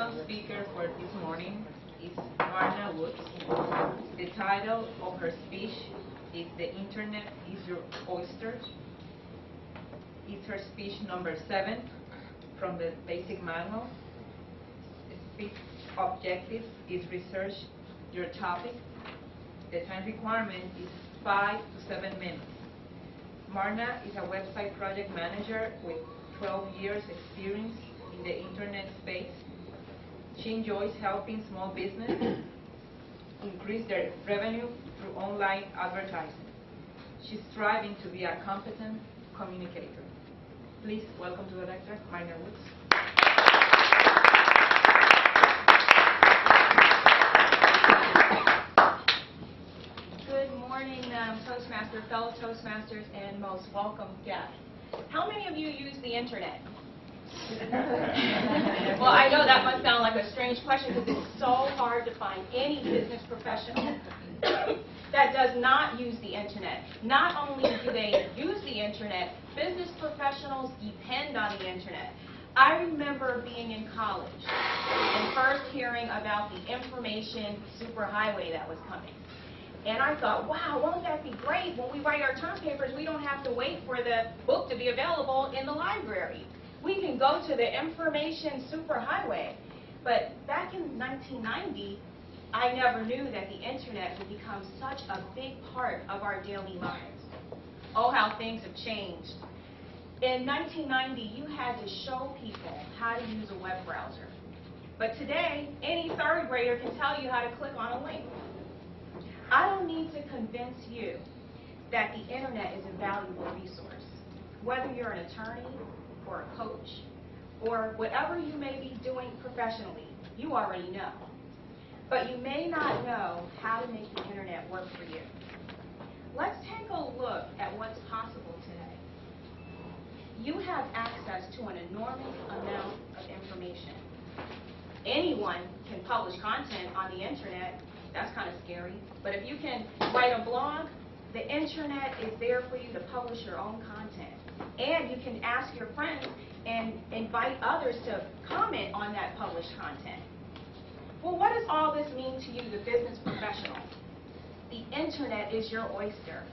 welcome speaker for this morning is Myrna Woods. The title of her speech is "The Internet is Your Oyster." It's her speech number 7 from the basic manual. The speech objective is research your topic. The time requirement is 5 to 7 minutes. Myrna is a website project manager with 12 years experience in the internet space. She enjoys helping small businesses increase their revenue through online advertising. She's striving to be a competent communicator. Please welcome to the lecture, Myrna Woods. Good morning, Toastmasters, fellow Toastmasters, and most welcome guests. How many of you use the internet? Well, I know that must sound like a strange question because it's so hard to find any business professional that does not use the internet. Not only do they use the internet, business professionals depend on the internet. I remember being in college and first hearing about the information superhighway that was coming. And I thought, wow, won't that be great? When we write our term papers, we don't have to wait for the book to be available in the library. We can go to the information superhighway. But back in 1990, I never knew that the internet would become such a big part of our daily lives. Oh, how things have changed. In 1990, you had to show people how to use a web browser. But today, any third grader can tell you how to click on a link. I don't need to convince you that the internet is a valuable resource. Whether you're an attorney or a coach or whatever you may be doing professionally, you already know. But you may not know how to make the internet work for you. Let's take a look at what's possible today. You have access to an enormous amount of information. Anyone can publish content on the internet. That's kind of scary. But if you can write a blog, the internet is there for you to publish your own content. And you can ask your friends and invite others to comment on that published content. Well, what does all this mean to you, the business professional? The internet is your oyster.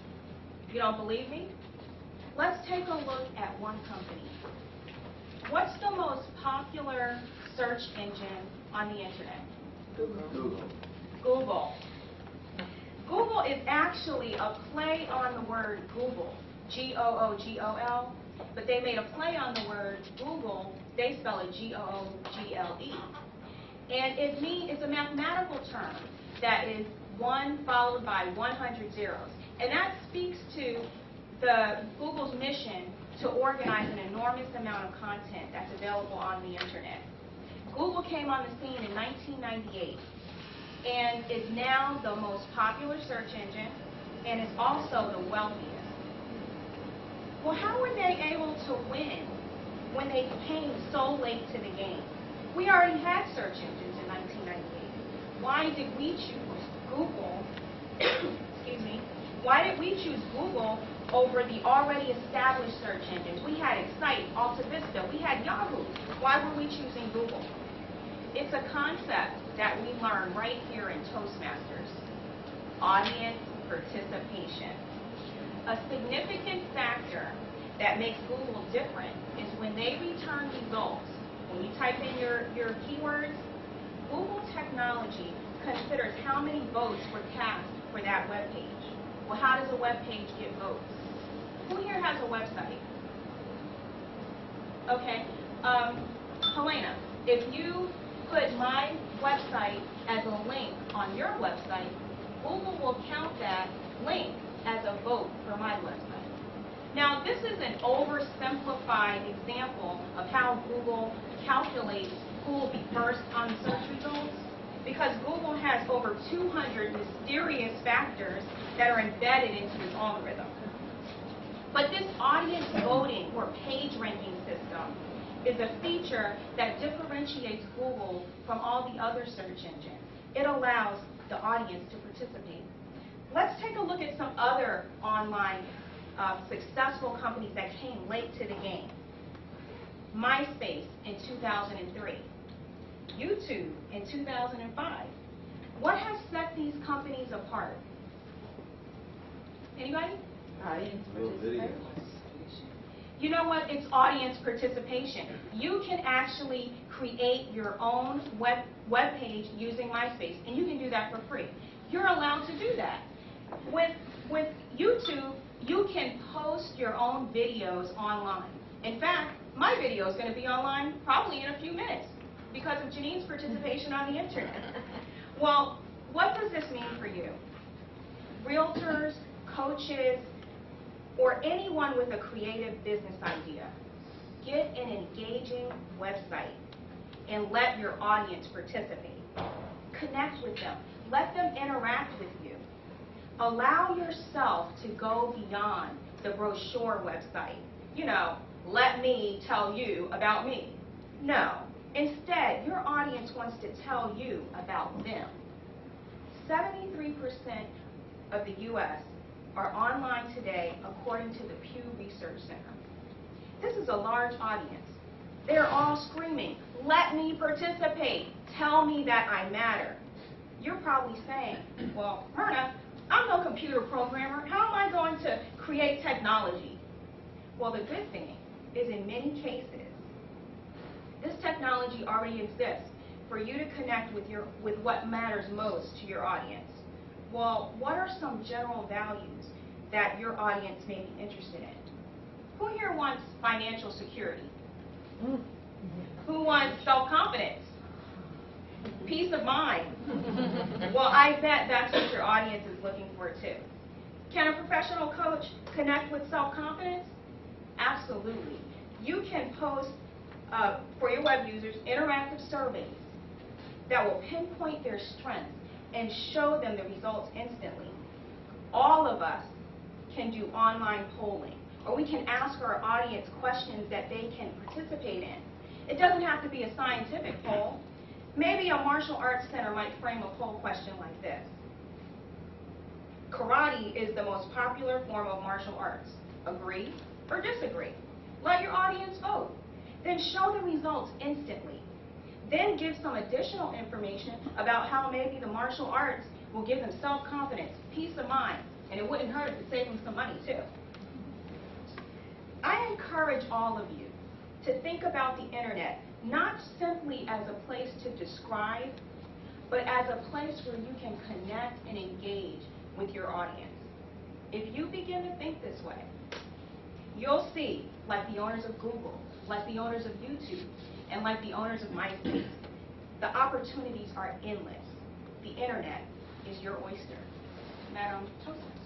You don't believe me? Let's take a look at one company. What's the most popular search engine on the internet? Google. Google is actually a play on the word Google, G-O-O-G-O-L, but they made a play on the word Google. They spell it G-O-O-G-L-E. And it's a mathematical term that is 1 followed by 100 zeros. And that speaks to Google's mission to organize an enormous amount of content that's available on the internet. Google came on the scene in 1998 and is now the most popular search engine and is also the wealthiest. Well, how were they able to win when they came so late to the game? We already had search engines in 1998. Why did we choose Google, excuse me, why did we choose Google over the already established search engines? We had Excite, Alta Vista, we had Yahoo. Why were we choosing Google? It's a concept that we learn right here in Toastmasters, audience participation. A significant factor that makes Google different is when they return results. When you type in your keywords, Google technology considers how many votes were cast for that web page. Well, how does a web page get votes? Who here has a website? Okay. Helena, if you put my website as a link on your website, Google will count that link as a vote for my website. Now, this is an oversimplified example of how Google calculates who will be first on the search results, because Google has over 200 mysterious factors that are embedded into its algorithm. But this audience voting or page ranking system is a feature that differentiates Google from all the other search engines. It allows the audience to participate. Let's take a look at some other online successful companies that came late to the game. MySpace in 2003. YouTube in 2005. What has set these companies apart? Anybody? Audience Little video. participation. You know what? It's audience participation. You can actually create your own web page using MySpace, and you can do that for free. You're allowed to do that. With YouTube, you can post your own videos online. In fact, my video is going to be online probably in a few minutes because of Janine's participation on the internet. Well, what does this mean for you? Realtors, coaches, or anyone with a creative business idea, get an engaging website and let your audience participate. Connect with them. Let them interact with you. Allow yourself to go beyond the brochure website. You know, let me tell you about me. No. Instead, your audience wants to tell you about them. 73% of the U.S. are online today, according to the Pew Research Center. This is a large audience. They're all screaming, let me participate. Tell me that I matter. You're probably saying, well, Myrna, I'm no computer programmer. How am I going to create technology? Well, the good thing is in many cases, this technology already exists for you to connect with what matters most to your audience. Well, what are some general values that your audience may be interested in? Who here wants financial security? Who wants self-confidence? Peace of mind? Well, I bet that's what your audience is looking for too. Can a professional coach connect with self-confidence? Absolutely. You can post for your web users interactive surveys that will pinpoint their strengths and show them the results instantly. All of us can do online polling, or we can ask our audience questions that they can participate in. It doesn't have to be a scientific poll. Maybe a martial arts center might frame a poll question like this. Karate is the most popular form of martial arts. Agree or disagree? Let your audience vote. Then show the results instantly. Then give some additional information about how maybe the martial arts will give them self-confidence, peace of mind, and it wouldn't hurt to save them some money too. I encourage all of you to think about the internet not simply as a place to describe, but as a place where you can connect and engage with your audience. If you begin to think this way, you'll see, like the owners of Google, like the owners of YouTube, and like the owners of MySpace, the opportunities are endless. The internet is your oyster. Madam Toastmaster.